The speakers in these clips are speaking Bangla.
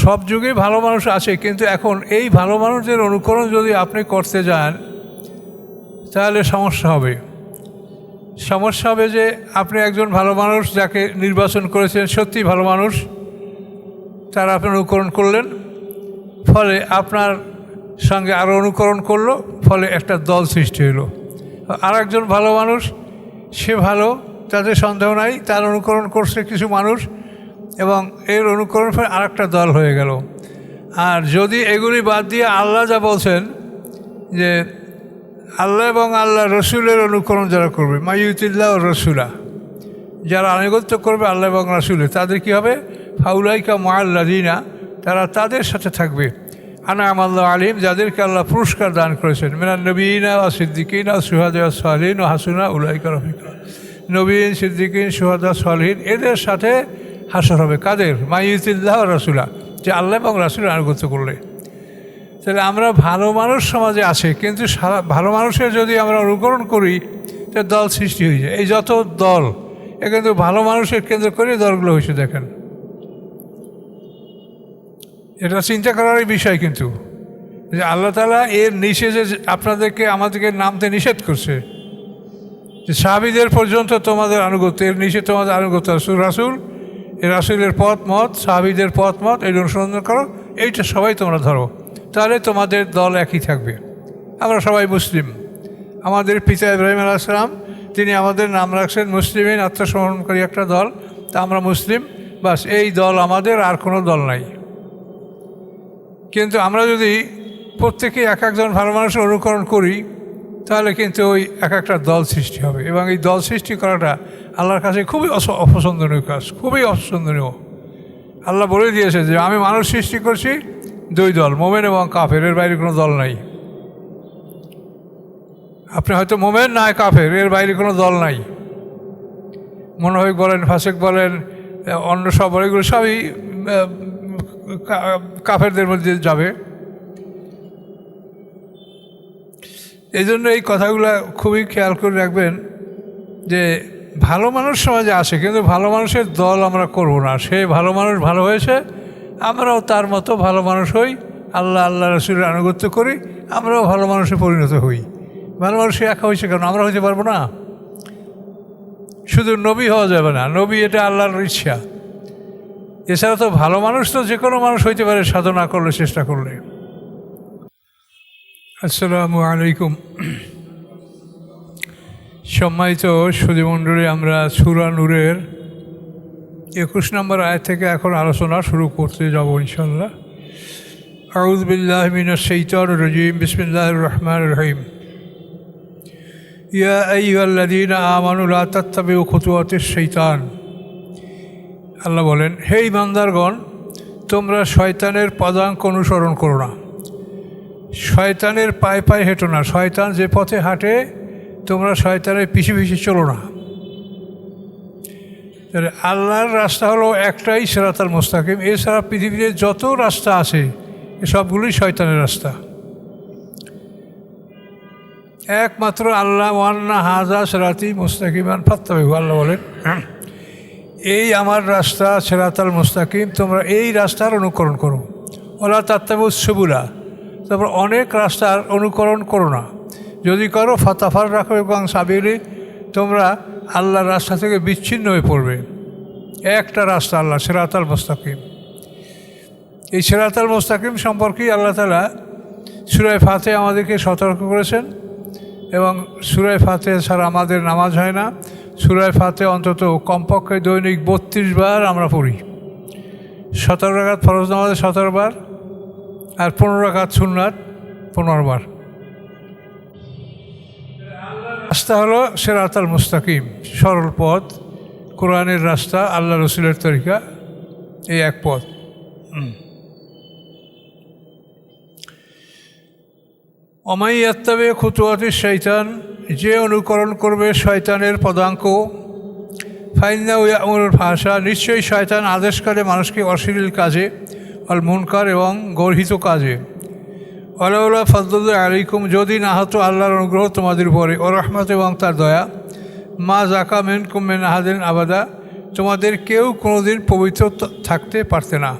সব যুগেই ভালো মানুষ আছে, কিন্তু এখন এই ভালো মানুষদের অনুকরণ যদি আপনি করতে যান তাহলে সমস্যা হবে। সমস্যা হবে যে আপনি একজন ভালো মানুষ যাকে নির্বাচন করেছেন, সত্যি ভালো মানুষ, তারা আপনি অনুকরণ করলেন, ফলে আপনার সঙ্গে আরও অনুকরণ করলো, ফলে একটা দল সৃষ্টি হলো। আর একজন ভালো মানুষ, সে ভালো, তাতে সন্দেহ নাই, তার অনুকরণ করছে কিছু মানুষ, এবং এর অনুকরণ ফলে আর একটা দল হয়ে গেল। আর যদি এগুলি বাদ দিয়ে আল্লাহ যা বলছেন যে আল্লাহ এবং আল্লাহ রসুলের অনুকরণ যারা করবে, মাইয়ুতিল্লাহ ও রসুলা, যারা আনুগত্য করবে আল্লাহ এবং রসুলের, তাদের কী হবে? ফাউলাইকা মুআল্লাযিনা, তারা তাদের সাথে থাকবে আনআমা আল্লাহু আলাইহিম, যাদেরকে আল্লাহ পুরস্কার দান করেছেন, মিনান নবিয়িনা ওয়া সিদ্দিকিনা ওয়া শুহাদা ওয়া সালিহিন ওয়া হাসুনা উলাইকা রফিকা। নবীন, সিদ্দিকিন, শুহাদা, সালিহিন, এদের সাথে হাসর হবে। কাদের? মাইয়ুতিল্লাহ ও রসুলা, যে আল্লাহ এবং রাসূলের আনুগত্য করলে। তাহলে আমরা ভালো মানুষ সমাজে আছে, কিন্তু ভালো মানুষের যদি আমরা অনুকরণ করি তো দল সৃষ্টি হয়ে যায়। এই যত দল, এ কিন্তু ভালো মানুষের কেন্দ্র করে দলগুলো হয়েছে। দেখেন, এটা চিন্তা করারই বিষয়, কিন্তু যে আল্লাহ তাআলা এর নিচে যে আপনাদেরকে আমাদেরকে নামতে নিষেধ করছে, যে সাহাবীদের পর্যন্ত তোমাদের আনুগত্য, এর নিচে তোমাদের আনুগত্য রাসূল, এই রাসূলের পথ মত, সাহাবীদের পথ মত, এই অনুসরণ করো, এইটা সবাই তোমরা ধরো, তাহলে তোমাদের দল একই থাকবে। আমরা সবাই মুসলিম। আমাদের পিতা ইব্রাহিম আলাইহিস সালাম, তিনি আমাদের নাম রাখছেন মুসলিমিন, আত্মসমর্পণকারী একটা দল, তা আমরা মুসলিম, বাস এই দল আমাদের, আর কোনো দল নাই। কিন্তু আমরা যদি প্রত্যেকে এক একজন ভালো মানুষের অনুকরণ করি, তাহলে কিন্তু ওই এক একটা দল সৃষ্টি হবে, এবং এই দল সৃষ্টি করাটা আল্লাহর কাছে খুবই অপছন্দনীয় কাজ, খুবই অপছন্দনীয়। আল্লাহ বলে দিয়েছে যে আমি মানুষ সৃষ্টি করছি দুই দল, মোমেন এবং কাফের, এর বাইরে কোনো দল নাই। আপনি হয়তো মোমেন না কাফের, এর বাইরে কোনো দল নাই। মুনাফিক বলেন, ফাসিক বলেন, অন্য সব বলে, এগুলো সবই কাফেরদের মধ্যে যাবে। এই জন্য এই কথাগুলো খুবই খেয়াল করে রাখবেন যে ভালো মানুষ সমাজে আসে, কিন্তু ভালো মানুষের দল আমরা করব না। সে ভালো মানুষ ভালো হয়েছে, আমরাও তার মতো ভালো মানুষ হই, আল্লাহ রাসূলের আনুগত্য করি, আমরাও ভালো মানুষে পরিণত হই। ভালো মানুষে একা হয়েছে কেন? আমরা হইতে পারবো না? শুধু নবী হওয়া যাবে না, নবী এটা আল্লাহর ইচ্ছা। এছাড়া তো ভালো মানুষ তো যে কোনো মানুষ হইতে পারে, সাধনা করলে, চেষ্টা করলে। আসসালামু আলাইকুম। সম্মানিত সুধীমণ্ডলী, আমরা সূরা নূরের 21 নম্বর আয়াত থেকে এখন আলোচনা শুরু করতে যাব ইনশাআল্লাহ। আউযু বিল্লাহি মিনাশ শাইতানির রাজীম, বিসমিল্লাহির রহমানির রহিম। ইয়া আইয়ুহাল্লাযীনা আমানু লা তাত্তাবিউ খুতুওয়াতিশ শাইতান। আল্লাহ বলেন, হে ঈমানদারগণ, তোমরা শয়তানের পদাঙ্ক অনুসরণ করো না। শয়তানের পায়ে পায়ে হেঁটো না। শয়তান যে পথে হাঁটে, তোমরা শয়তানের পিছে পিছে চলো না। তাহলে আল্লাহর রাস্তা হলো একটাই, সিরাতাল মুস্তাকিম। এছাড়া পৃথিবীতে যত রাস্তা আছে সবগুলোই শয়তানের রাস্তা। একমাত্র আল্লাহ, ওয়ান্না হাযা সিরাতি মুস্তাকিমান ফাত্তাবিউ, আল্লাহ বলেন এই আমার রাস্তা সিরাতাল মুস্তাকিম, তোমরা এই রাস্তার অনুকরণ করো। ওয়ালা তাত্তাবিউস সুবুলা, তারপর অনেক রাস্তার অনুকরণ করো না। যদি করো ফাতাফাররাকা বিকুম আন সাবিলি, তোমরা আল্লাহর রাস্তা থেকে বিচ্ছিন্ন হয়ে পড়বে। একটা রাস্তা আল্লাহ, সিরাতাল মুস্তাকিম। এই সিরাতাল মুস্তাকিম সম্পর্কেই আল্লাহ তাআলা সূরা ফাতিহা আমাদেরকে সতর্ক করেছেন, এবং সূরা ফাতিহা ছাড়া আমাদের নামাজ হয় না। সূরা ফাতিহা অন্তত কমপক্ষে দৈনিক 32 বার আমরা পড়ি। 17 রাকাত ফরজ নামাজে 17 বার, আর 15 রাকাত সুন্নাত 15 বার। রাস্তা হলো সিরাতাল মুস্তাকিম, সরল পথ, কোরআনের রাস্তা, আল্লাহ রসুলের তরিকা, এই এক পথ। ওমাই ইয়াত্তাবি খুতুওয়াতিশ শাইতান, যে অনুকরণ করবে শয়তানের পদাঙ্ক, ফাইন্নাহু ইয়া'মুরুল ফাহশা, নিশ্চয়ই শয়তান আদেশ করে মানুষকে অশ্লীল কাজে, আল মুনকার এবং গর্হিত কাজে। ওয়ালাউলা ফাদলুল্লাহি আলাইকুম, যদি না হতো আল্লাহর অনুগ্রহ তোমাদের উপরে, ও রহমত এবং তার দয়া, মা যাকা মিনকুম মিন আহাদিন আবাদা, তোমাদের কেউ কোনোদিন পবিত্র থাকতে পারতে না।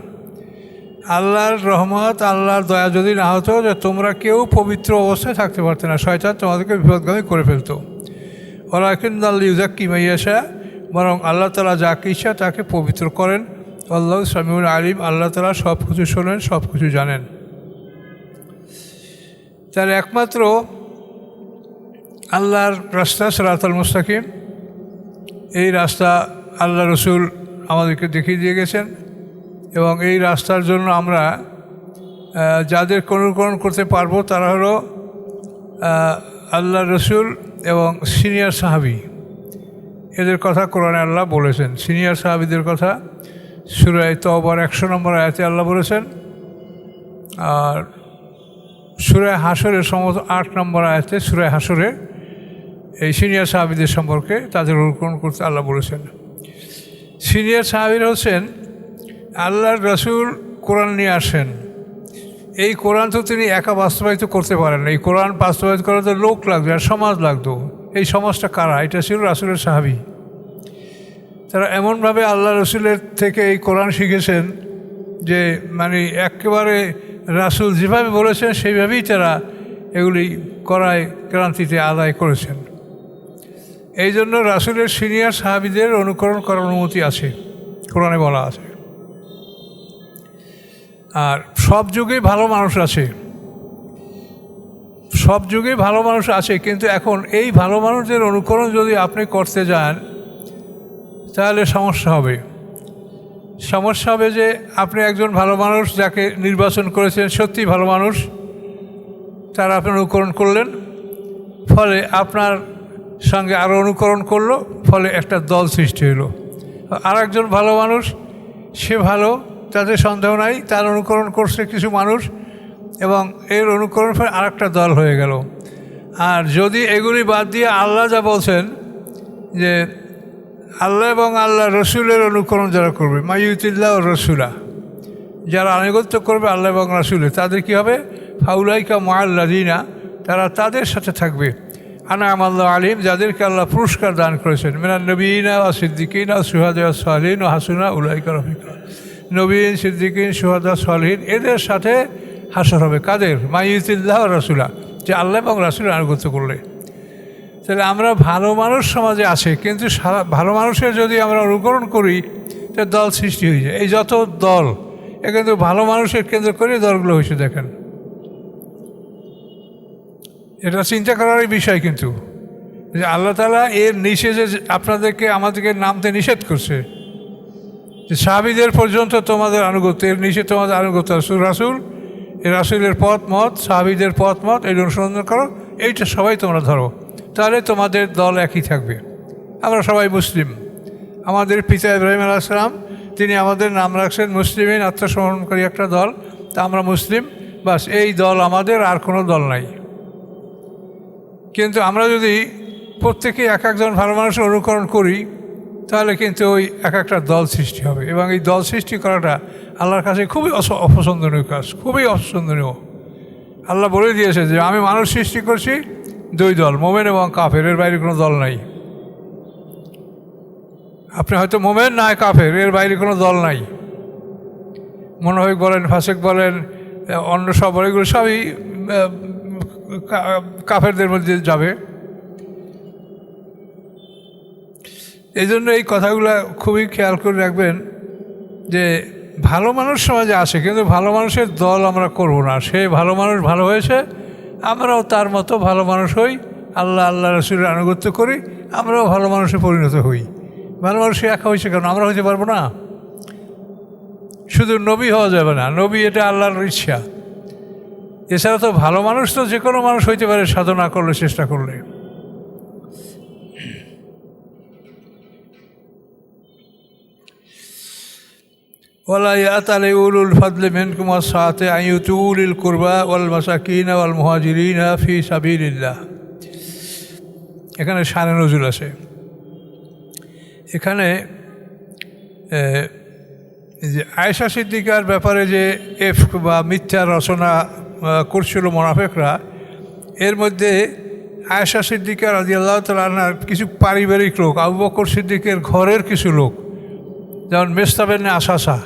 আল্লাহর রহমত, আল্লাহর দয়া যদি না হতো যে তোমরা কেউ পবিত্র অবস্থায় থাকতে পারতে না, শয়তান তোমাদেরকে বিপদগামী করে ফেলতো। ওয়ালাকিন ইউযাক্কি মান ইয়াশা, বরং আল্লাহ তাআলা যাকে ইচ্ছা তাকে পবিত্র করেন। আল্লাহু সামিউন আলিম, আল্লাহ তাআলা সব কিছু শোনেন, সব কিছু জানেন। তার একমাত্র আল্লাহর রাস্তা সিরাতাল মুস্তাকিম, এই রাস্তা আল্লাহ রসুল আমাদেরকে দেখিয়ে দিয়ে গেছেন এবং এই রাস্তার জন্য আমরা যাদের অনুকরণ করতে পারবো তারা হলো আল্লাহ রসুল এবং সিনিয়র সাহাবী। এদের কথা কোরআনে আল্লাহ বলেছেন। সিনিয়র সাহাবীদের কথা সূরা তাওবার 100 নম্বর আয়াতে আল্লাহ বলেছেন, আর সূরা হাশরের সমস্ত 8 নম্বর আয়াতে সূরা হাশরে এই সিনিয়র সাহাবীদের সম্পর্কে তাদের অনুকরণ করতে আল্লাহ বলেছেন। সিনিয়র সাহাবীরা হচ্ছেন আল্লাহর রসুল কোরআন নিয়ে আসেন। এই কোরআন তো তিনি একা বাস্তবায়িত করতে পারেন না, এই কোরআন বাস্তবায়িত করার তো লোক লাগবে আর সমাজ লাগতো। এই সমাজটা কারা? এটা ছিল রাসূলের সাহাবী। তারা এমনভাবে আল্লাহ রসুলের থেকে এই কোরআন শিখেছেন যে মানে একেবারে রাসূল যেভাবে বলেছেন সেইভাবেই তারা এগুলি করায় ক্রান্তিতে আদায় করেছেন। এই জন্য রাসূলের সিনিয়র সাহাবীদের অনুকরণ করার অনুমতি আছে, কোরআনে বলা আছে। আর সব যুগেই ভালো মানুষ আছে, সব যুগেই ভালো মানুষ আছে, কিন্তু এখন এই ভালো মানুষদের অনুকরণ যদি আপনি করতে যান তাহলে সমস্যা হবে। সমস্যা হবে যে আপনি একজন ভালো মানুষ যাকে নির্বাচন করেছেন, সত্যি ভালো মানুষ, তারা আপনি অনুকরণ করলেন, ফলে আপনার সঙ্গে আরও অনুকরণ করলো, ফলে একটা দল সৃষ্টি হলো। আর একজন ভালো মানুষ, সে ভালো, তাদের সন্দেহ নাই, তার অনুকরণ করছে কিছু মানুষ এবং এর অনুকরণ ফলে আর একটা দল হয়ে গেল। আর যদি এগুলি বাদ দিয়ে আল্লাহ যা বলছেন যে আল্লাহ এবং আল্লাহ রসুলের অনুকরণ যারা করবে, মাইয়ুতিল্লাহ ও রসুলা, যারা আনুগত্য করবে আল্লাহ এবং রসুলের, তাদের কী হবে? ফাউলাইকা মাআল্লাযিনা, তারা তাদের সাথে থাকবে আনআমা আল্লাহু আলাইহিম, যাদেরকে আল্লাহ পুরস্কার দান করেছেন, মিনান নবিয়িনা ওয়া সিদ্দিকিনা ওয়া শুহাদা ওয়া সালিহিন ওয়া হাসুনা উলাইকা রফিকা। নবীন, সিদ্দিকিন, শুহাদা, সালিহিন, এদের সাথে হাসর হবে। কাদের? মাইয়ুতিল্লাহ ও রসুলা, যে আল্লাহ এবং রাসূলের আনুগত্য করলে। তাহলে আমরা ভালো মানুষ সমাজে আছে, কিন্তু ভালো মানুষের যদি আমরা অনুকরণ করি তো দল সৃষ্টি হয়ে যায়। এই যত দল, এ কিন্তু ভালো মানুষের কেন্দ্র করে দলগুলো হয়েছে। দেখেন, এটা চিন্তা করারই বিষয়, কিন্তু যে আল্লাহ তাআলা এর নিচে যে আপনাদেরকে আমাদেরকে নামতে নিষেধ করছে যে সাহাবীদের পর্যন্ত তোমাদের আনুগত্য, এর নিচে তোমাদের আনুগত্য রাসূল, এই রাসূলের পথ মত, সাহাবীদের পথ মত, এই অনুসরণ করো, এইটা সবাই তোমরা ধরো, তাহলে তোমাদের দল একই থাকবে। আমরা সবাই মুসলিম। আমাদের পিতা ইব্রাহিম আলাইহিস সালাম, তিনি আমাদের নাম রাখছেন মুসলিমিন, আত্মসমর্পণকারী একটা দল, তা আমরা মুসলিম, বাস এই দল আমাদের, আর কোনো দল নাই। কিন্তু আমরা যদি প্রত্যেকে এক একজন ভালো মানুষের অনুকরণ করি তাহলে কিন্তু ওই এক একটা দল সৃষ্টি হবে, এবং এই দল সৃষ্টি করাটা আল্লাহর কাছে খুবই অপছন্দনীয় কাজ, খুবই অপছন্দনীয়। আল্লাহ বলে দিয়েছে যে আমি মানুষ সৃষ্টি করছি দুই দল, মোমেন এবং কাফের, এর বাইরে কোনো দল নাই। আপনি হয়তো মোমেন না হয় কাফের, এর বাইরে কোনো দল নাই। মুনাফিক বলেন, ফাসিক বলেন, অন্য সব বলে, এগুলো সবই কাফেরদের মধ্যে যাবে। এই জন্য এই কথাগুলো খুবই খেয়াল করে রাখবেন যে ভালো মানুষ সমাজে আসে, কিন্তু ভালো মানুষের দল আমরা করব না। সে ভালো মানুষ ভালো হয়েছে, আমরাও তার মতো ভালো মানুষ হই, আল্লাহ রসুলের আনুগত্য করি, আমরাও ভালো মানুষে পরিণত হই। ভালো মানুষ একা হয়েছে কেন? আমরা হইতে পারবো না? শুধু নবী হওয়া যাবে না, নবী এটা আল্লাহর ইচ্ছা। এছাড়া তো ভালো মানুষ তো যে কোনো মানুষ হইতে পারে সাধনা করলে, চেষ্টা করলে। ওয়ালা ইয়াতালি উলুল ফাদলি মিনকুম ওয়াস-সাআতি আন ইউতু উলিল কুরবা ওয়াল মাসাকিন ওয়াল মুহাজিরিন ফি সাবিলিল্লাহ। এখানে শানে নজুল আছে। এখানে যে আয়েশা সিদ্দিকার ব্যাপারে যে এফক বা মিথ্যা রচনা করছিল মুনাফিকরা, এর মধ্যে আয়েশা সিদ্দিকা রাদিয়াল্লাহু তাআলা আনহার কিছু পারিবারিক লোক, আবু বকর সিদ্দিকের ঘরের কিছু লোক, যেমন মেস্তা বিন আসাসা।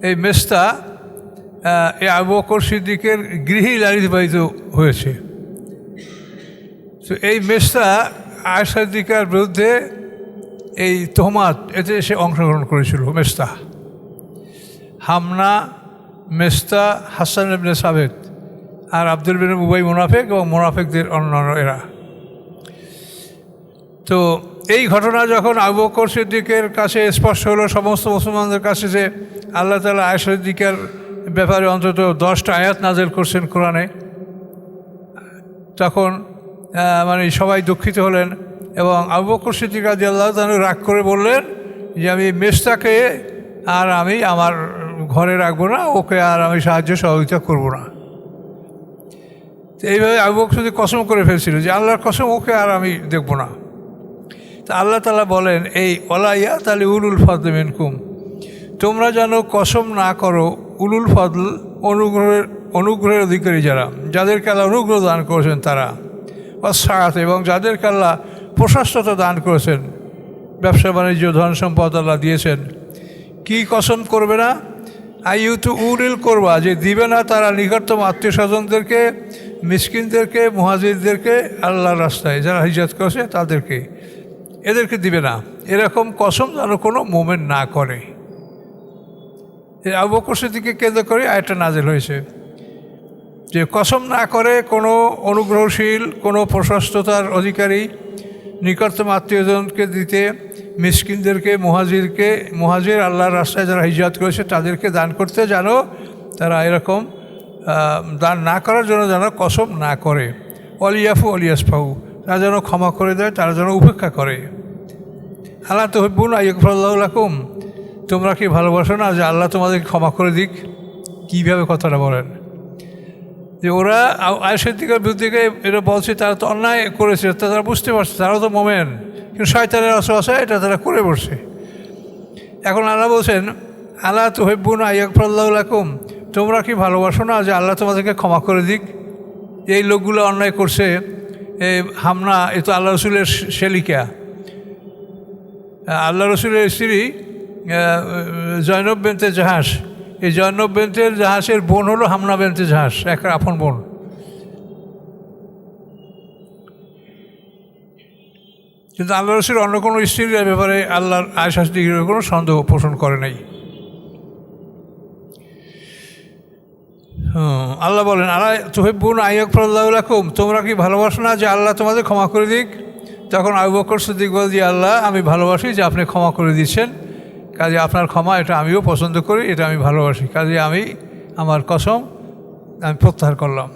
এই মেস্তা এই আবু বকর সিদ্দিকের গৃহেই লালিত পালিত হয়েছে। তো এই মেস্তা আয়েশা সিদ্দিকার বিরুদ্ধে এই তোহমাত এতে সে অংশগ্রহণ করেছিল। মেস্তা, হামনা, মেস্তা, হাসান ইবনে সাবিত আর আব্দুল বিন উবাই মুনাফিক এবং মুনাফিকদের অন্যান্য এরা। তো এই ঘটনা যখন আবু বকর সিদ্দিকের কাছে স্পষ্ট হলো, সমস্ত মুসলমানদের কাছে, যে আল্লাহ তাআলা আয়েশা সিদ্দিকার ব্যাপারে অন্তত 10টা আয়াত নাযিল করছেন কোরআনে, তখন মানে সবাই দুঃখিত হলেন এবং আবু বকর সিদ্দিক রাদিয়াল্লাহু তাআলা রাগ করে বললেন যে আমি মেস্তাকে আর আমি আমার ঘরে রাখবো না, ওকে আর আমি সাহায্য সহযোগিতা করবো না। তো এইভাবে আবু বকর সিদ্দিক কসম করে ফেলছিল যে আল্লাহর কসম, ওকে আর আমি দেখবো না। তা আল্লাহ তাআলা বলেন, এই ওয়ালা ইয়াতালি উলুল ফাদল মিনকুম, তোমরা যেন কসম না করো উলুল ফদল, অনুগ্রহের অধিকারী যারা, যাদেরকে আল্লাহ অনুগ্রহ দান করেছেন তারা, অসাত, এবং যাদেরকে আল্লাহ প্রশস্ততা দান করেছেন, ব্যবসা বাণিজ্য ধন সম্পদ আল্লাহ দিয়েছেন। কি কসম করবে না? আইউতু উলিল করবা, যে দিবে না তারা নিকটতম আত্মীয় স্বজনদেরকে, মিসকিনদেরকে, মুহাজিরদেরকে, আল্লাহর রাস্তায় যারা হিজরত করেছে তাদেরকে, এদেরকে দিবে না। এরকম কসম যেন কোনো মোমেন না করে। আবু বকর সিদ্দিককে কেন্দ্র করে আয়াতটা নাযিল হয়েছে যে কসম না করে কোনো অনুগ্রহশীল, কোনো প্রশস্ততার অধিকারী, নিকটতম আত্মীয়জনকে দিতে, মিসকিনদেরকে, মুহাজির আল্লাহর রাস্তায় যারা হিজরত করেছে তাদেরকে দান করতে জানো, তারা এরকম দান না করার জন্য যেন কসম না করে। অলিয়াফু অলিয়াসফাউ, তারা যেন ক্ষমা করে দেয়, তারা যেন উপেক্ষা করে। আল্লাহ তুহিব্বুনা আইয়াগফিরাল্লাহু লাকুম, তোমরা কি ভালোবাসো না যে আল্লাহ তোমাদেরকে ক্ষমা করে দিক? কীভাবে কথাটা বলেন যে ওরা আয়েশা সিদ্দিকার বিরুদ্ধে এটা বলছে, তারা তো অন্যায় করেছে, তারা বুঝতে পারছে, তারাও তো মোমেন, কিন্তু শয়তানের ওয়াসওয়াসা এটা তারা করে বসছে। এখন আল্লাহ বলছেন, আল্লাহ তুহিব্বুনা আইয়াগফিরাল্লাহু লাকুম, তোমরা কি ভালোবাসো না যে আল্লাহ তোমাদেরকে ক্ষমা করে দিক? এই লোকগুলো অন্যায় করছে। এই হামনা, এ তো আল্লাহ রসুলের শেলিকা, আল্লাহ রসুলের স্ত্রী জয়নব বিনতে জাহাস। এই জয়নব বিনতে জাহাসের বোন হলো হামনা বিনতে জাহাস, এক আপন বোন। কিন্তু আল্লাহ রসুল অন্য কোনো স্ত্রীর ব্যাপারে আল্লাহর আয়েশা সিদ্দিকের কোনো সন্দেহ পোষণ করে নাই। আল্লাহ বলেন, আল্লাহ তুহিব্বুনা আইয়াগফিরাল্লাহু লাকুম, তোমরা কি ভালোবাসো না যে আল্লাহ তোমাদের ক্ষমা করে দিক? তখন আবু বকর সিদ্দিক বল, যে আল্লাহ, আমি ভালোবাসি যে আপনি ক্ষমা করে দিচ্ছেন, কাজে আপনার ক্ষমা এটা আমিও পছন্দ করি, এটা আমি ভালোবাসি, কাজে আমি আমার কসম আমি প্রত্যাহার করলাম।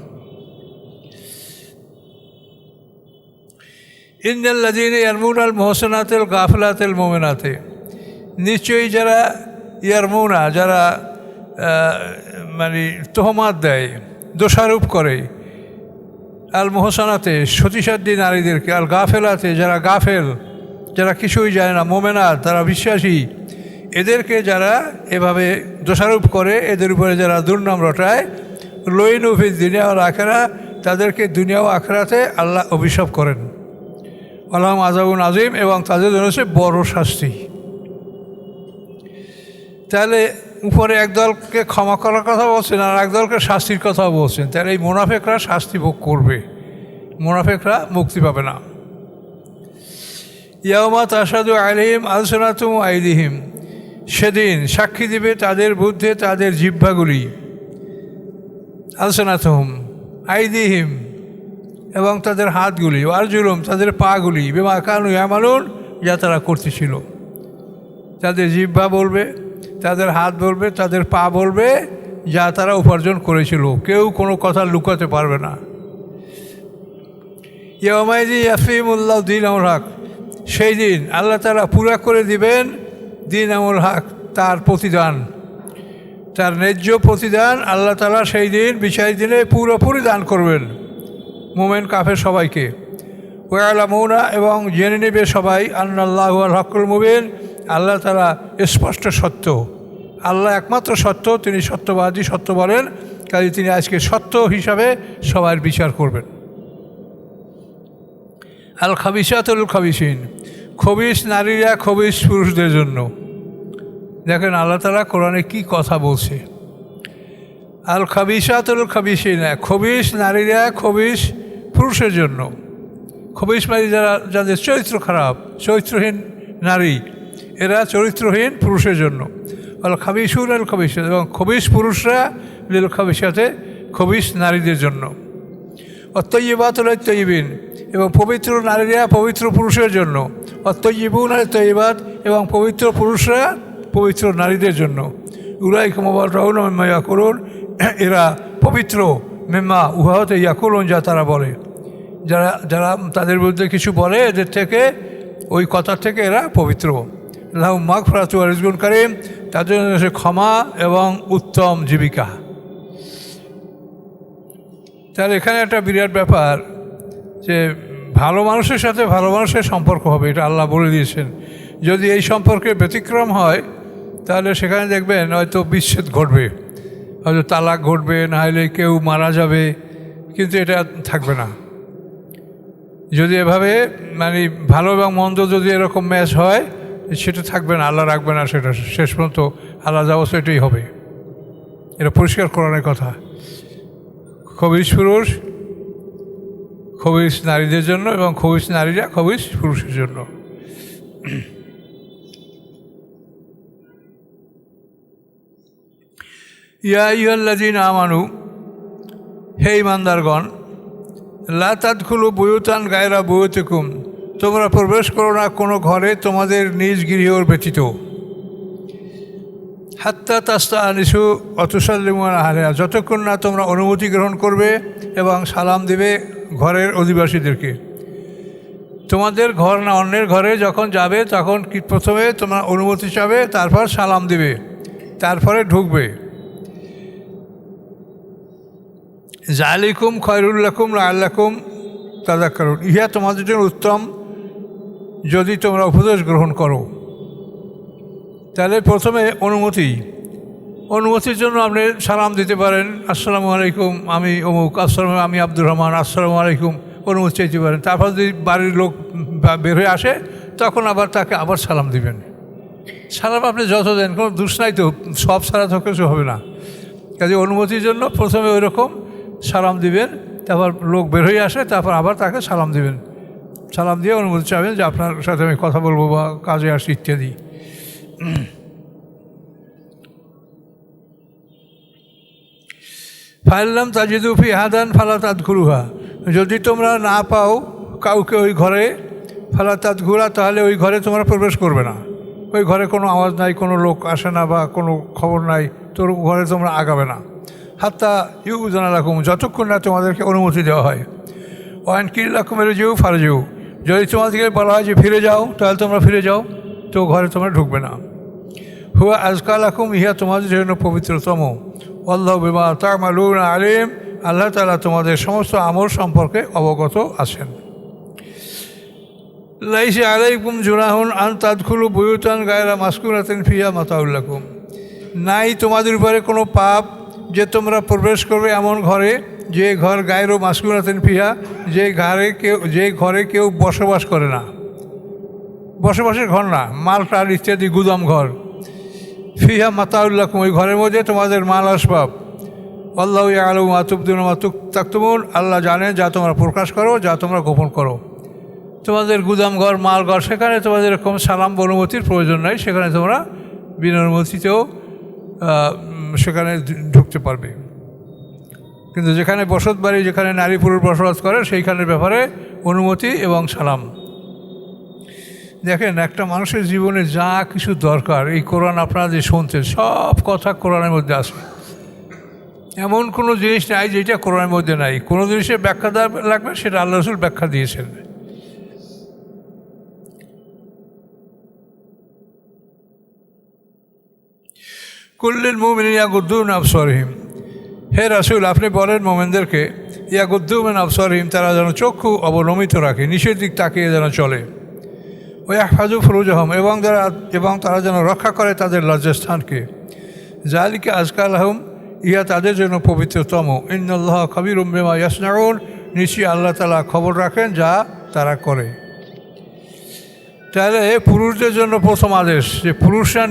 ইন্নাল্লাযীনা ইয়ারমুনাল মুহসানাতিল গাফিলাতিল মুমিনাতি, নিশ্চয়ই যারা ইয়ারমুনা, যারা মানে তোহমাত দেয়, দোষারোপ করে, আল মোহসানাতে সতীসাধ্যী নারীদেরকে, আল গাফেলাতে যারা গাফেল, যারা কিছুই জানে না, মোমেনাত তারা বিশ্বাসী, এদেরকে যারা এভাবে দোষারোপ করে, এদের উপরে যারা দুর্নাম রটায়, লইনু ফিদ দুনিয়া ওয়াল আখিরা, তাদেরকে দুনিয়া ও আখিরাতে আল্লাহ অভিশাপ করেন। ওয়ালাহুম আযাবুন আযীম, এবং তাদের জন্য হচ্ছে বড় শাস্তি। তাহলে উপরে একদলকে ক্ষমা করার কথা বলছেন আর একদলকে শাস্তির কথাও বলছেন, তাহলে এই মুনাফিকরা শাস্তি ভোগ করবে, মুনাফিকরা মুক্তি পাবে না। ইয়াউমা তাশহাদু আলাইহিম আলসিনাতুহুম ওয়া আইদিহিম, সেদিন সাক্ষী দিবে তাদের বুদ্ধে তাদের জিহ্বাগুলি, আলসিনাতুহুম আইদিহিম, এবং তাদের হাতগুলি, আরজুলুহুম তাদের পাগুলি, বিমা কানু ইয়ামালুন, যা তারা করতেছিল। তাদের জিহ্বা বলবে, তাদের হাত বলবে, তাদের পা বলবে, যা তারা উপার্জন করেছিল, কেউ কোনো কথা লুকাতে পারবে না। ইয়াউমাইযিন ইয়াফিমুল্লাহু দীনাহুল হক, সেই দিন আল্লাহ তাআলা পুরা করে দিবেন দীনাহুল হক, তার প্রতিদান, তার ন্যায্য প্রতিদান আল্লাহ তাআলা সেই দিন বিচারের দিনে পুরোপুরি দান করবেন মুমিন কাফের সবাইকে। ওয়ালামুনা, এবং জেনে নেবে সবাই, আন্নাল্লাহু আল হকুল মুবিন, আল্লাহ তাআলা স্পষ্ট সত্য, আল্লাহ একমাত্র সত্য, তিনি সত্যবাদী, সত্য বলেন, কাজে তিনি আজকে সত্য হিসাবে সবার বিচার করবেন। আল খাবিসাতুল খাবিসিন, খবিস নারীরা খবিস পুরুষদের জন্য। দেখেন আল্লাহ তাআলা কোরআনে কি কথা বলছে। আল খাবিসাতুল খাবিসিনা, খবিশ নারীরা খবিশ পুরুষের জন্য। খবিশ মানে যাদের চরিত্র খারাপ, চরিত্রহীন নারী, এরা চরিত্রহীন পুরুষের জন্য। আল খাবিসুন আল খাবিস, এবং খবিশ পুরুষরা লিল খাবিসাতে খবিশ নারীদের জন্য। অত্যইবাতুল তৈবিন, এবং পবিত্র নারীরা পবিত্র পুরুষের জন্য। অত্যইবুন আল তৈবাত, এবং পবিত্র পুরুষরা পবিত্র নারীদের জন্য। উলাইকা মুবাররাউনা মিম্মা ইয়াকুলুন, এরা পবিত্র মিম্মা উহাতে ইয়াকুলুন, যা তারা বলে। যারা তাদের বিরুদ্ধে কিছু বলে এদের থেকে, ওই কথা থেকে এরা পবিত্র। লাহুম মাগফিরাতুন ওয়া রিজকুন কারীম, তাদের জন্য আছে ক্ষমা এবং উত্তম জীবিকা। তাহলে এখানে একটা বিরাট ব্যাপার যে ভালো মানুষের সাথে ভালো মানুষের সম্পর্ক হবে, এটা আল্লাহ বলে দিয়েছেন। যদি এই সম্পর্কে ব্যতিক্রম হয় তাহলে সেখানে দেখবেন হয়তো বিচ্ছেদ ঘটবে, হয়তো তালাক ঘটবে, না হলে কেউ মারা যাবে, কিন্তু এটা থাকবে না। যদি এভাবে মানে ভালো এবং মন্দ যদি এরকম ম্যাচ হয়, সেটা থাকবে না, আল্লাহ রাখবে না সেটা। শেষ পর্যন্ত আল্লাহ যাবো সেটাই হবে। এটা পরিষ্কার করানোর কথা। খবিশ পুরুষ খবিশ নারীদের জন্য, এবং খবিশ নারীরা খবিশ পুরুষের জন্য। ইয়া আইয়ুহাল্লাযীনা আমানু, হে ঈমানদারগণ, লা তাদখুলু বুয়ুতান গায়রা বুয়ুতিকুম, তোমরা প্রবেশ করো না কোনো ঘরে তোমাদের নিজ গৃহর ব্যতীত। হাত্তা তাস্তানিসু ওয়া তুসাল্লিমু আলা আহলিহা, যতক্ষণ না তোমরা অনুমতি গ্রহণ করবে এবং সালাম দিবে ঘরের অধিবাসীদেরকে। তোমাদের ঘর না অন্যের ঘরে যখন যাবে তখন প্রথমে তোমরা অনুমতি চাবে, তারপর সালাম দিবে, তারপরে ঢুকবে। যালিকুম খায়রুল লাকুম লাআল্লাকুম তাযাক্কারুন, ইহা তোমাদের জন্য উত্তম যদি তোমরা উপদেশ গ্রহণ করো। তাহলে প্রথমে অনুমতির জন্য আপনি সালাম দিতে পারেন, আসসালামু আলাইকুম, আমি অমুক, আমি আব্দুর রহমান, আসসালামু আলাইকুম, অনুমতি চাইতে পারেন। তারপর যদি বাড়ির লোক বের হয়ে আসে তখন আবার তাকে আবার সালাম দিবেন। সালাম আপনি যত দেন, কোনো দোষ নাই তো, সব সারা তো কিছু হবে না। কাজে অনুমতির জন্য প্রথমে ওই রকম সালাম দিবেন, তারপর লোক বের হয়ে আসে, তারপর আবার তাকে সালাম দিবেন। সালাম দিয়ে অনুমতি চাবেন যে আপনার সাথে আমি কথা বলবো বা কাজে আসি ইত্যাদি। ফাইল্লাম তাজিদু ফি হাদান ফালা তাদখুলুহা, যদি তোমরা না পাও কাউকে ওই ঘরে, ফালা তাদখুলুহা, তাহলে ওই ঘরে তোমরা প্রবেশ করবে না। ওই ঘরে কোনো আওয়াজ নাই, কোনো লোক আসে না বা কোনো খবর নাই, তোর ঘরে তোমরা আগাবে না। হাত্তা ইউযানা লাকুম, যতক্ষণ না তোমাদেরকে অনুমতি দেওয়া হয়। ওয়ান কিল লাকুম ইরজিউ ফারজিউ, যদি তোমাদেরকে বলা হয় যে ফিরে যাও, তাহলে তোমরা ফিরে যাও, তো ঘরে তোমরা ঢুকবে না। হুয়া আজকা লাকুম, ইহা তোমাদের জন্য পবিত্রতম। আল্লাহু বিমা তা'মালুনা আলিম, আল্লাহ তাআলা তোমাদের সমস্ত আমল সম্পর্কে অবগত আছেন। লাইসা আলাইকুম জুনাহুন আন তাদখুলু বুয়ুতান গায়রা মাসকুনাতিন ফিহা মাতাউল লাকুম, নাই তোমাদের উপরে কোনো পাপ যে তোমরা প্রবেশ করবে এমন ঘরে, যে ঘর গায়রো মাসকুনাতিন ফিহা, যে ঘরে কেউ বসবাস করে না, বসবাসের ঘর না, মালটাল ইত্যাদি গুদাম ঘর। ফিহা মাতাউল লাকুম, ওই ঘরের মধ্যে তোমাদের মাল আসবাব। আল্লাহু ইয়ালামু মা তুবদুনা মা তাকতুমুন, আল্লাহ জানেন যা তোমরা প্রকাশ করো, যা তোমরা গোপন করো। তোমাদের গুদাম ঘর, মাল ঘর, সেখানে তোমাদের এরকম সালাম অনুমতির প্রয়োজন নাই, সেখানে তোমরা বিনা অনুমতিতেও সেখানে ঢুকতে পারবে। কিন্তু যেখানে বসত বাড়ি, যেখানে নারী পুরুষ বসবাস করে, সেইখানের ব্যাপারে অনুমতি এবং সালাম। দেখেন, একটা মানুষের জীবনে যা কিছু দরকার, এই কোরআন আপনারা যে শুনছেন, সব কথা কোরআনের মধ্যে আছে। এমন কোনো জিনিস নাই যেটা কোরআনের মধ্যে নাই। কোনো জিনিসের ব্যাখ্যা লাগবে, সেটা আল্লাহ রাসূল ব্যাখ্যা দিয়েছেন। কুল্লিল মুমিনিনা ইয়াগুদ্দু মিন আবসারিহিম, হে রাসূল আপনি বলেন মোমেনদেরকে, ইয়াগুদ্দু মিন আবসারিহিম, তারা যেন চক্ষু অবনমিত রাখে, নিচের দিক তাকিয়ে যেন চলে। ওয়া ইয়াহফাযু ফুরুজাহুম, এবং তারা যেন রক্ষা করে তাদের লজ্জাস্থানকে। যালিকা আযকা লাহুম, ইহা তাদের জন্য পবিত্রতম। ইন্নাল্লাহা খাবীরুম বিমা ইয়াসনাউন, নিশ্চয়ই আল্লাহ তাআলা খবর রাখেন যা তারা করে। তাহলে পুরুষদের জন্য প্রথম আদেশ যে পুরুষরা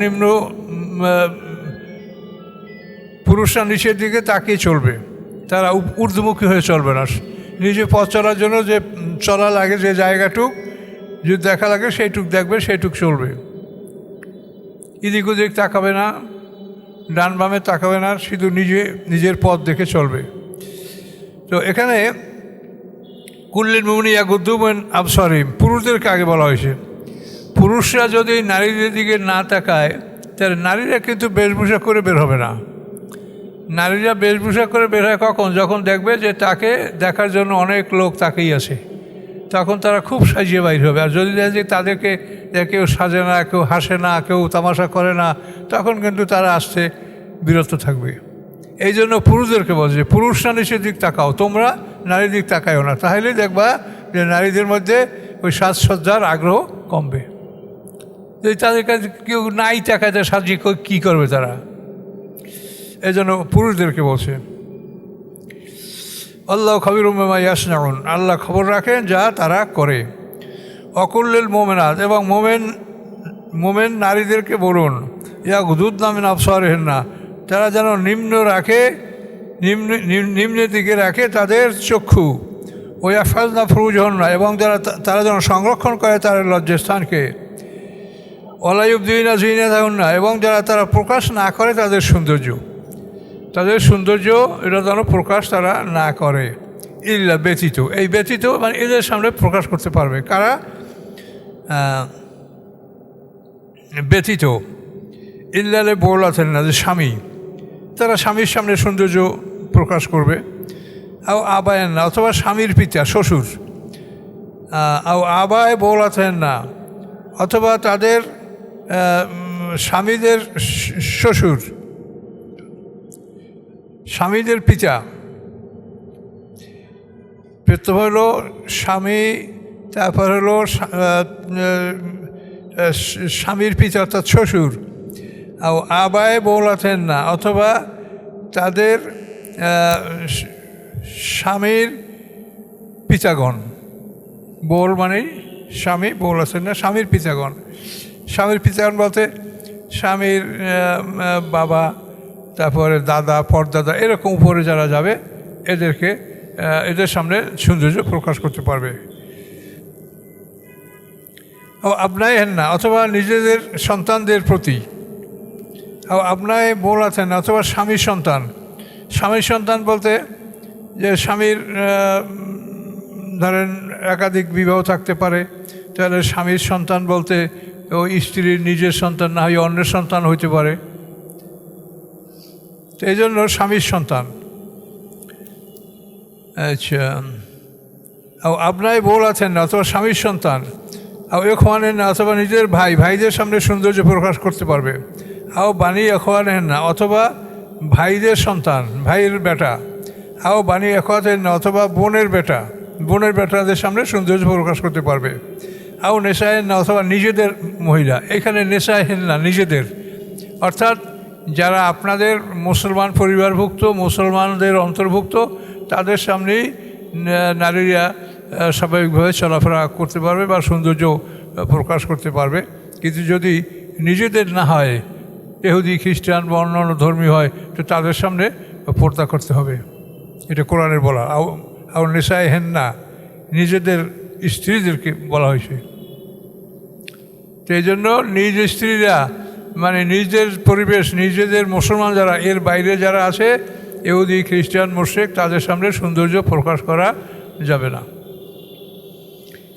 পুরুষরা নিচের দিকে তাকিয়ে চলবে, তারা ঊর্ধ্বমুখী হয়ে চলবে না। নিজে পথ চলার জন্য যে চলা লাগে, যে জায়গাটুক যদি দেখা লাগে সেইটুক দেখবে, সেইটুক চলবে। এদিক ওদিক তাকাবে না, ডান বামে তাকাবে না, শুধু নিজের পথ দেখে চলবে। তো এখানে কুল্লিল মুমিনিনা ইয়াগুদ্দু মিন আবসারিহিম, পুরুষদেরকে আগে বলা হয়েছে। পুরুষরা যদি নারীদের দিকে না তাকায় তাহলে নারীরা কিন্তু বেশভূষা করে বের হবে না। নারীরা বেশভূষা করে বের হয় কখন? যখন দেখবে যে তাকে দেখার জন্য অনেক লোক তাকেই আছে, তখন তারা খুব সাজিয়ে বাইর হবে। আর যদি দেখে যে তাদেরকে কেউ সাজে না, কেউ হাসে না, কেউ তামাশা করে না, তখন কিন্তু তারা আসতে বিরত থাকবে। এই জন্য পুরুষদেরকে বলছে যে পুরুষরা নিচের দিক তাকাও, তোমরা নারীর দিক তাকাও না, তাহলেই দেখবা যে নারীদের মধ্যে ওই সাজসজ্জার আগ্রহ কমবে। যদি তাদের কাছে কেউ নাই তাকায়, তারা সাজিয়ে কী করবে তারা? এই জন্য পুরুষদেরকে বলছে। আল্লাহ খবিরুম বিমা ইয়াসনাউন, আল্লাহ খবর রাখেন যা তারা করে। অকুল্লিল মোমেনাত, এবং মোমেন নারীদেরকে বলুন ইয়াগুদ্দুনা মিন আবসারিহিন্না, তারা যেন নিম্নের দিকে রাখে তাদের চক্ষু। ওয়াহফাজনা ফুরুজাহুন্না, এবং তারা যেন সংরক্ষণ করে তাদের লজ্জাস্থানকে। ওয়ালা ইউবদিনা জিনাতাহুন্না, এবং তারা প্রকাশ না করে তাদের সৌন্দর্য, এটা যেন প্রকাশ তারা না করে। ইল্লা, ব্যতীত, এই ব্যতীত মানে এদের সামনে প্রকাশ করতে পারবে কারা? ব্যতীত ইল্লালে বল আছেন না, যে স্বামী, তারা স্বামীর সামনে সৌন্দর্য প্রকাশ করবে। আবায়েন না, অথবা স্বামীর পিতা শ্বশুর। আবায় বল আছেন না, অথবা তাদের স্বামীদের শ্বশুর, স্বামীদের পিতা। প্রথম হলো স্বামী, তারপর হলো স্বামীর পিতা অর্থাৎ শ্বশুর। আবায় বৌলাতেন না, অথবা তাদের স্বামীর পিতাগণ। বৌল মানে স্বামী, বৌলাতেন না স্বামীর পিতাগণ। স্বামীর পিতাগণ বলতে স্বামীর বাবা, তারপরে দাদা, পরদাদা, এরকম উপরে যারা যাবে এদের সামনে সৌন্দর্য প্রকাশ করতে পারবে। আপনাই হেন না, অথবা নিজেদের সন্তানদের প্রতি। আপনাই বলাতেন না, অথবা স্বামীর সন্তান বলতে যে স্বামীর ধরেন একাধিক বিবাহ থাকতে পারে, তাহলে স্বামীর সন্তান বলতে ওই স্ত্রীর নিজের সন্তান না হয় অন্যের সন্তান হইতে পারে। তো এই জন্য স্বামীর সন্তান। আচ্ছা, আপনাই বল আছেন না, অথবা স্বামীর সন্তান। এখওয়ানেন না, অথবা নিজের ভাইদের সামনে সৌন্দর্য প্রকাশ করতে পারবে। বানি এখওয়ানেন না, অথবা ভাইদের সন্তান, ভাইয়ের বেটা। বানি এখওয়াতেন না, অথবা বোনের বেটাদের সামনে সৌন্দর্য প্রকাশ করতে পারবে। নেশায়েন না, অথবা নিজেদের মহিলা। এখানে নেশায়েন না, নিজেদের, অর্থাৎ যারা আপনাদের মুসলমান পরিবারভুক্ত, মুসলমানদের অন্তর্ভুক্ত, তাদের সামনেই নারীরা স্বাভাবিকভাবে চলাফেরা করতে পারবে বা সৌন্দর্য প্রকাশ করতে পারবে। কিন্তু যদি নিজেদের না হয়, ইহুদি, খ্রিস্টান বা অন্যান্য ধর্মী হয়, তো তাদের সামনে পর্দা করতে হবে। এটা কোরআনের বলা। আর নেশায় হেন না, নিজেদের স্ত্রীদেরকে বলা হয়েছে। তো এই জন্য নিজ স্ত্রীরা মানে নিজেদের পরিবেশ, নিজেদের মুসলমান যারা, এর বাইরে যারা আছে, ইহুদি, খ্রিস্টান, মুশরিক, তাদের সামনে সৌন্দর্য প্রকাশ করা যাবে না।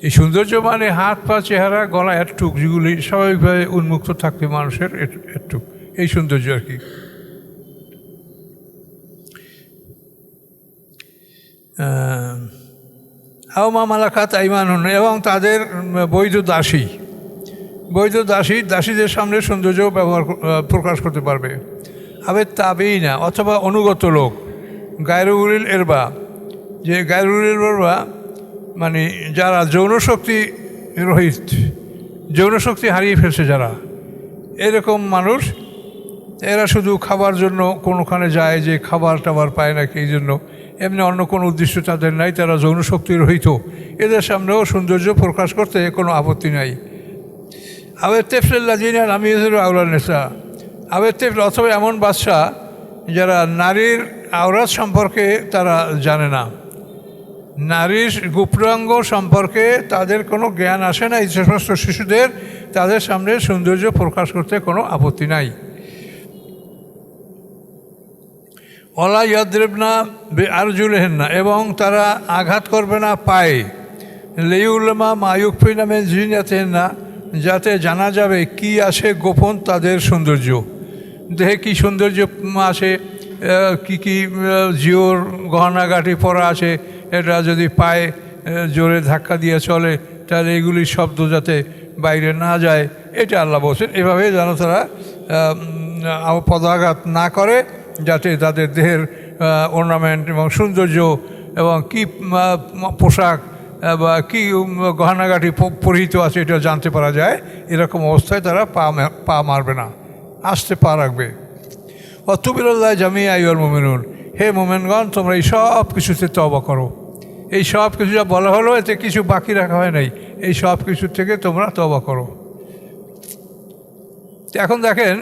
এই সৌন্দর্য মানে হাত পা, চেহারা, গলা, এটুক, যেগুলি স্বাভাবিকভাবে উন্মুক্ত থাকবে মানুষের, এটুক, এই সৌন্দর্য আর কি। মা মালাকাত আইমানুন, এবং তাদের দাসীদের সামনে সৌন্দর্য প্রকাশ করতে পারবে। তাবেই না, অথবা অনুগত লোক। গায়রুল এরবা, যে গায়রুল এরবা মানে যারা যৌনশক্তি হারিয়ে ফেলছে যারা, এরকম মানুষ, এরা শুধু খাবার জন্য কোনোখানে যায়, যে খাবার টাবার পায় নাকি, এই জন্য, এমনি অন্য কোনো উদ্দেশ্য তাদের নাই, তারা যৌনশক্তি রহিত, এদের সামনেও সৌন্দর্য প্রকাশ করতে কোনো আপত্তি নাই। তেফল্লাজিনা আমি আউলার নেশা, তেফল, অথবা এমন বাদশা যারা নারীর আওরাত সম্পর্কে তারা জানে না, নারীর গুপ্তাঙ্গ সম্পর্কে তাদের কোনো জ্ঞান আসে না, এই সমস্ত শিশুদের তাদের সামনে সৌন্দর্য প্রকাশ করতে কোনো আপত্তি নাই। ওলা ইয়াদরিবনা বিআরজুলিহিন্না, এবং তারা আঘাত করবে না পায়ে, লিউলামা মা ইউখফিনা মিন জিনাতিহিন্না, যাতে জানা যাবে কি আসে গোপন তাদের সৌন্দর্য, দেহে কি সৌন্দর্য আসে, কি কি জিওর গহনাগাটি পরা আছে, এটা যদি পায়ে জোরে ধাক্কা দিয়ে চলে তাহলে এগুলি শব্দ যাতে বাইরে না যায়, এটা আল্লাহ বলছেন। এভাবে যেন তারা পদাঘাত না করে, যাতে তাদের দেহের অর্নামেন্ট এবং সৌন্দর্য এবং কি পোশাক বা কী গহনাগাটি পরিহিত আছে এটা জানতে পারা যায়। এরকম অবস্থায় তারা পা মারবে না, আসতে পা রাখবে। ওয়াতুবিল্লাহ জামিয়া আইয়ুল মুমিনুন, হে মোমেনগণ তোমরা এই সব কিছুতে তওবা করো। এই সব কিছু যা বলা হলো এতে কিছু বাকি রাখা হয় নাই, এই সব কিছুর থেকে তোমরা তওবা করো। এখন দেখেন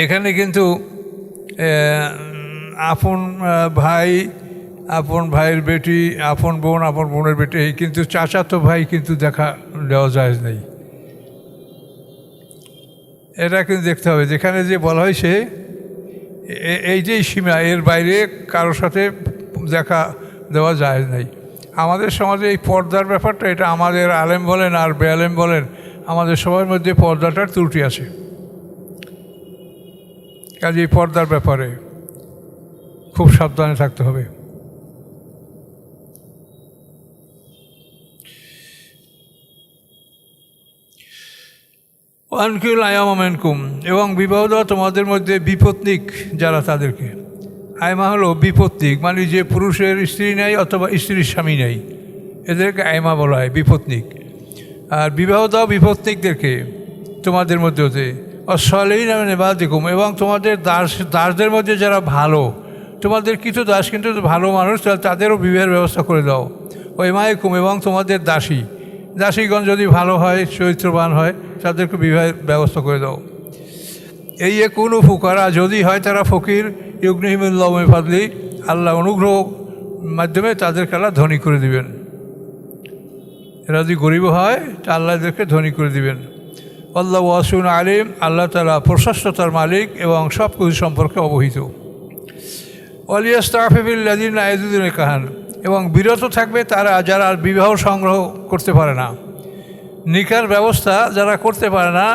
এখানে কিন্তু আপন ভাই, আপন ভাইয়ের বেটি, আপন বোন, আপন বোনের বেটি, কিন্তু চাচাতো ভাই কিন্তু দেখা দেওয়া যায় নাই। এটা কিন্তু দেখতে হবে, যেখানে যে বলা হয়েছে এই যে সীমা, এর বাইরে কারোর সাথে দেখা দেওয়া যায় নাই। আমাদের সমাজে এই পর্দার ব্যাপারটা, এটা আমাদের আলেম বলেন আর বেআলেম বলেন, আমাদের সবার মধ্যে পর্দাটার ত্রুটি আছে। কাজে এই পর্দার ব্যাপারে খুব সাবধানে থাকতে হবে। ওয়ানকিল আয়ামা মিনকুম, এবং বিবাহ দেওয়া তোমাদের মধ্যে বিপত্নিক যারা, তাদেরকে, আয়মা হলো বিপত্নিক, মানে যে পুরুষের স্ত্রী নেই অথবা স্ত্রীর স্বামী নেই, এদেরকে আয়মা বলা হয়, বিপত্নিক। আর বিবাহ দাও বিপত্নিকদেরকে তোমাদের মধ্যে হতে, অসলেই নামে নেবাদিকুম, এবং তোমাদের দাসদের মধ্যে যারা ভালো, তোমাদের কিছু দাস কিন্তু ভালো মানুষ, তাদেরও বিবাহের ব্যবস্থা করে দাও। ওই মায়কুম, এবং তোমাদের দাসীগণ যদি ভালো হয়, চরিত্রবান হয়, তাদেরকে বিবাহের ব্যবস্থা করে দাও। এই কোনো ফুকারা, যদি হয় তারা ফকির, ইউগনিহিমুল্লাহ মিন ফাদলি, আল্লাহ অনুগ্রহ মাধ্যমে তাদেরকে আল্লাহ ধনী করে দিবেন। এরা যদি গরিব হয় তা আল্লাহ এদেরকে ধনী করে দিবেন। আল্লাহ ওয়াসিউন আলিম, আল্লাহ তাআলা প্রশস্ততার মালিক এবং সব কিছু সম্পর্কে অবহিত। ওয়ালিয়াস্তাফিবিল্লাযিনা লা ইয়াজুদুনা নিকাহান, এবং বিরত থাকবে তারা যারা বিবাহ সংগ্রহ করতে পারে না, নিকার ব্যবস্থা যারা করতে পারে না,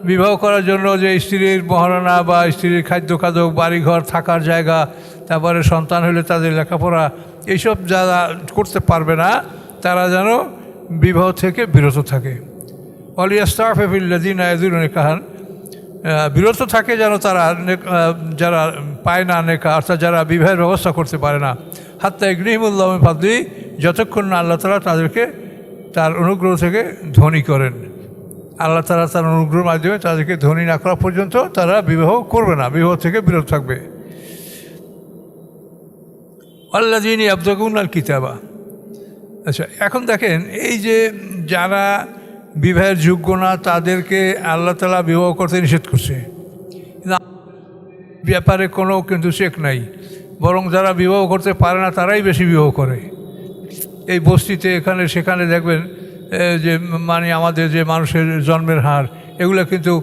বিবাহ করার জন্য যে স্ত্রীর মহারণা বা স্ত্রীর খাদ্য খাদক, বাড়িঘর, থাকার জায়গা, তারপরে সন্তান হলে তাদের লেখাপড়া, এইসব যারা করতে পারবে না তারা যেন বিবাহ থেকে বিরত থাকে। ওয়ালিয়াস্তাফিবিল্লাযিনা লা ইয়াজুদুনা নিকাহান, বিরত থাকে যেন তারা, যারা পায় না নেকা, অর্থাৎ যারা বিবাহের ব্যবস্থা করতে পারে না, হাত্তা ইগনিহিমুল্লাহ মিন ফাদলি, যতক্ষণ না আল্লাহ তাআলা তাদেরকে তার অনুগ্রহ থেকে ধনী করেন। আল্লাহ তাআলা তার অনুগ্রহের মাধ্যমে তাদেরকে ধনী না করা পর্যন্ত তারা বিবাহ করবে না, বিবাহ থেকে বিরত থাকবে। আল্লাযীনা ইয়াবতাগুনাল কিতাবা, আচ্ছা এখন দেখেন এই যে যারা বিবাহের যোগ্য না তাদেরকে আল্লাহ তাআলা বিবাহ করতে নিষেধ করছে, ব্যাপারে কোনো কিন্তু চেক নাই, বরং যারা বিবাহ করতে পারে না তারাই বেশি বিবাহ করে। এই বস্তিতে এখানে সেখানে দেখবেন যে মানে আমাদের যে মানুষের জন্মের হার, এগুলো কিন্তু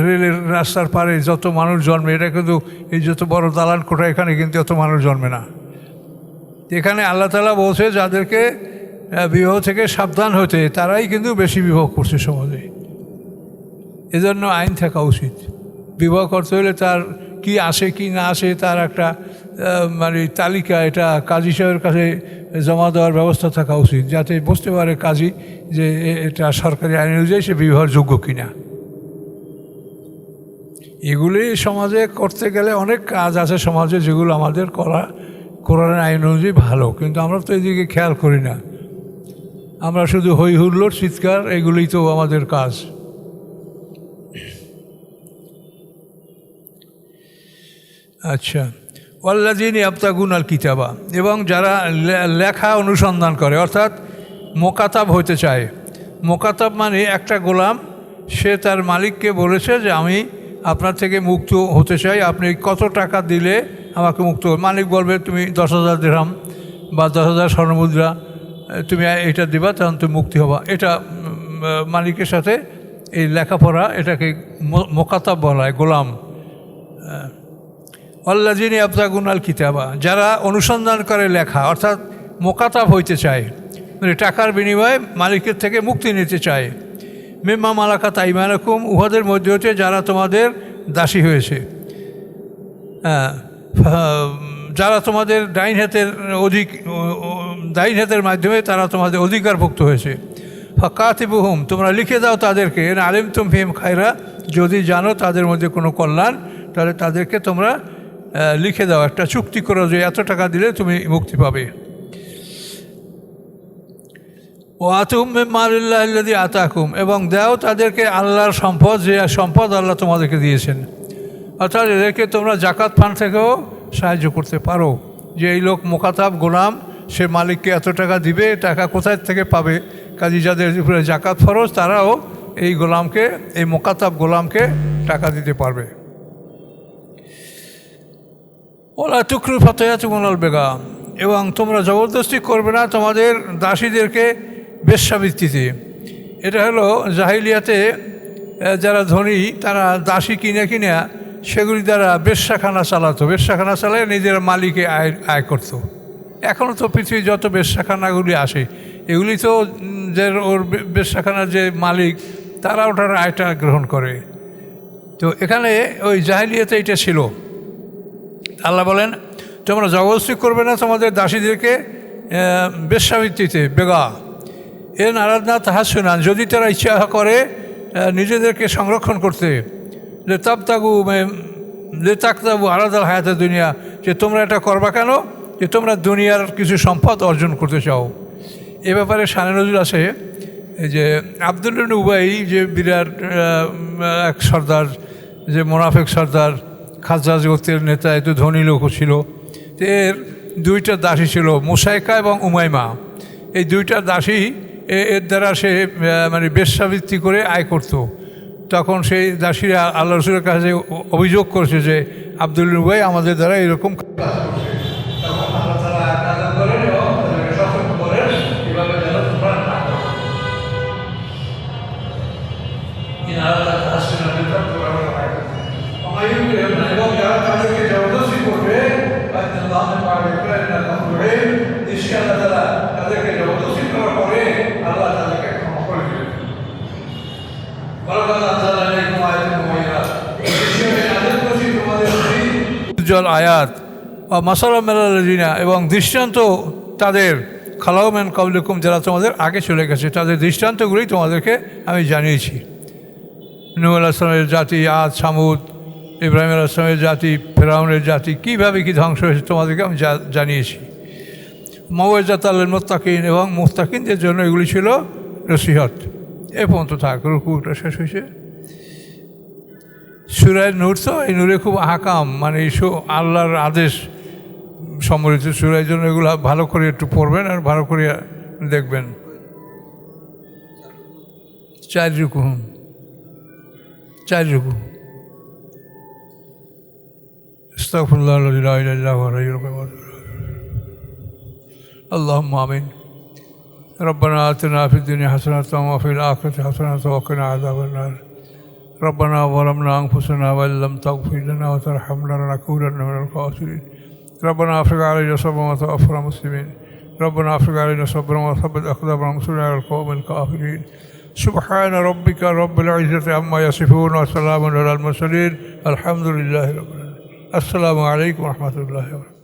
রেলের রাস্তার পারে যত মানুষ জন্মে, এটা কিন্তু এই যত বড় দালান কোঠা, এখানে কিন্তু অত মানুষ জন্মে না। এখানে আল্লাহ তাআলা বলছে যাদেরকে বিবাহ থেকে সাবধান হতে, তারাই কিন্তু বেশি বিবাহ করছে সমাজে। এজন্য আইন থাকা উচিত। বিবাহ করতে হলে তার কি আসে কি না আসে তার একটা মানে তালিকা, এটা কাজী সাহেবের কাছে জমা দেওয়ার ব্যবস্থা থাকা উচিত, যাতে বুঝতে পারে কাজী যে এটা সরকারি আইন অনুযায়ী সে বিবাহের যোগ্য কিনা। এগুলি সমাজে করতে গেলে অনেক কাজ আছে সমাজে, যেগুলো আমাদের করা কোরআনের আইন অনুযায়ী ভালো, কিন্তু আমরা তো এদিকে খেয়াল করি না। আমরা শুধু হই হুল্লোড়, চিৎকার, এগুলোই তো আমাদের কাজ। আচ্ছা, ওয়াল্লাযীনা ইয়াবতাগুনাল কিতাবা, এবং যারা লেখা অনুসন্ধান করে, অর্থাৎ মোকাতাব হতে চায়। মোকাতাব মানে একটা গোলাম, সে তার মালিককে বলেছে যে আমি আপনার থেকে মুক্ত হতে চাই, আপনি কত টাকা দিলে আমাকে মুক্ত? মালিক বলবে তুমি 10,000 দিরহাম বা 10,000 স্বর্ণমুদ্রা তুমি এটা দিবা, তখন তুমি মুক্তি হবা। এটা মালিকের সাথে এই লেখাপড়া, এটাকে মোকাতাব বলা হয়, গোলাম। আল্লাযিনা ইয়াবতাগুনাল কিতাবা, যারা অনুসন্ধান করে লেখা, অর্থাৎ মোকাতাব হইতে চায়, মানে টাকার বিনিময়ে মালিকের থেকে মুক্তি নিতে চায়। মিম্মা মালাকাত আইমানুকুম, উহাদের মধ্যে হতে যারা তোমাদের দাসী হয়েছে, যারা তোমাদের ডাইন হাতের মাধ্যমে তারা তোমাদের অধিকারভুক্ত হয়েছে। ফাকাতিবুহুম, তোমরা লিখে দাও তাদেরকে, আলিমতুম ফিহিম খায়রা, যদি জানো তাদের মধ্যে কোনো কল্যাণ, তাহলে তাদেরকে তোমরা লিখে দাও, একটা চুক্তি করো যে এত টাকা দিলে তুমি মুক্তি পাবে। ও আতুম মিম্মালিল্লাহি আল্লাযী আতাকুম, এবং দাও তাদেরকে আল্লাহর সম্পদ, যে সম্পদ আল্লাহ তোমাদেরকে দিয়েছেন। অর্থাৎ এদেরকে তোমরা জাকাত ফান্ড থেকেও সাহায্য করতে পারো, যে এই লোক মোকাতাব গোলাম, সে মালিককে এত টাকা দিবে, টাকা কোথায় থেকে পাবে? কাজী যাদের উপরে জাকাত ফরজ, তারাও এই গোলামকে, এই মোকাতাব গোলামকে টাকা দিতে পারবে। ওলা তুকরু ফাতায়াতুকুমুল বেগাম, এবং তোমরা জবরদস্তি করবে না তোমাদের দাসীদেরকে বেশ্যাবৃত্তিতে। এটা হলো জাহিলিয়াতে যারা ধনী তারা দাসী কিনে সেগুলি দ্বারা বেশ্যাখানা চালাতো, বেশ্যাখানা চালায় নিজের মালিকে আয় করতো। এখনও তো পৃথিবীর যত বেশ্যাখানাগুলি আসে, এগুলি তো যে ওর বেশ্যাখানার যে মালিক, তারা ওটার আয়টা গ্রহণ করে। তো এখানে ওই জাহিলিয়াতে এটা ছিল। আল্লাহ বলেন তোমরা জবরদস্তি করবে না তোমাদের দাসীদেরকে বেশ্যাবৃত্তিতে, বেগা এ নারাদনা তাহাসুনান, যদি তারা ইচ্ছা করে নিজেদেরকে সংরক্ষণ করতে, যে তাকতাবু আলাদাল হায়াতের দুনিয়া, যে তোমরা এটা করবা কেন? যে তোমরা দুনিয়ার কিছু সম্পদ অর্জন করতে চাও। এ ব্যাপারে শানে নজরুল আছে যে আব্দুল্লাহ ইবনে উবাই, যে বিরাট এক সর্দার, যে মোনাফেক সর্দার, খাজরাজ গোত্রের নেতা, এত ধনী লোকও ছিল। এর দুইটা দাসী ছিল, মুসাইকা এবং উমাইমা। এই দুইটা দাসী এর দ্বারা সে মানে বেশ্যাবৃত্তি করে আয় করত। তখন সেই দাসীরা আল্লাহ রসুলের কাছে অভিযোগ করেছে যে আব্দুল্লাহ ইবনে উবাই আমাদের দ্বারা এরকম উজ্জ্বল আয়াত বা মাসালা মেলালিনা, এবং দৃষ্টান্ত তাদের খালাউমেন কাবলিকুম, যারা তোমাদের আগে চলে গেছে, তাদের দৃষ্টান্তগুলি তোমাদেরকে আমি জানিয়েছি। নূহ আলাইহিস সালামের জাতি, আদ, সামুদ, ইব্রাহিম আলাইহিস সালামের জাতি, ফেরাউনের জাতি কীভাবে কী ধ্বংস হয়েছে তোমাদেরকে আমি জানিয়েছি। মাওয়াইজাতাল লিল মুত্তাকিন, এবং মুত্তাকিনদের জন্য এগুলি ছিল নসিহত। এ পর্যন্ত থাক, রুকুটা শেষ হয়েছে। সূরা নূর, তো এই নূরে খুব আহকাম, মানে আল্লাহর আদেশ সম্বলিত সূরার জন্য এগুলো ভালো করে একটু পড়বেন আর ভালো করে দেখবেন। 4 রুকু, 4 রুকু। আস্তাগফিরুল্লাহ লা ইলাহা ইল্লাল্লাহু ওয়া হাইয়ুল কাইয়্যুম। আল্লাহুম্মা আমিন। রব্বানা আতিনা ফিদ দুনিয়া হাসানাতাও ওয়া ফিল আখিরাতি হাসানাতাও ওয়া কিনা আযাবান্নার। ربنا ظلمنا أنفسنا وإن لم تغفر لنا وترحمنا لنكونن من الخاسرين. ربنا أفرغ علينا صبرا وتوفنا مسلمين. ربنا أفرغ علينا صبرا وثبت أقدامنا وانصرنا على القوم الكافرين. سبحان ربك رب العزة عما يصفون وسلام على المرسلين. الحمد لله رب العالمين. السلام عليكم ورحمة الله وبركاته.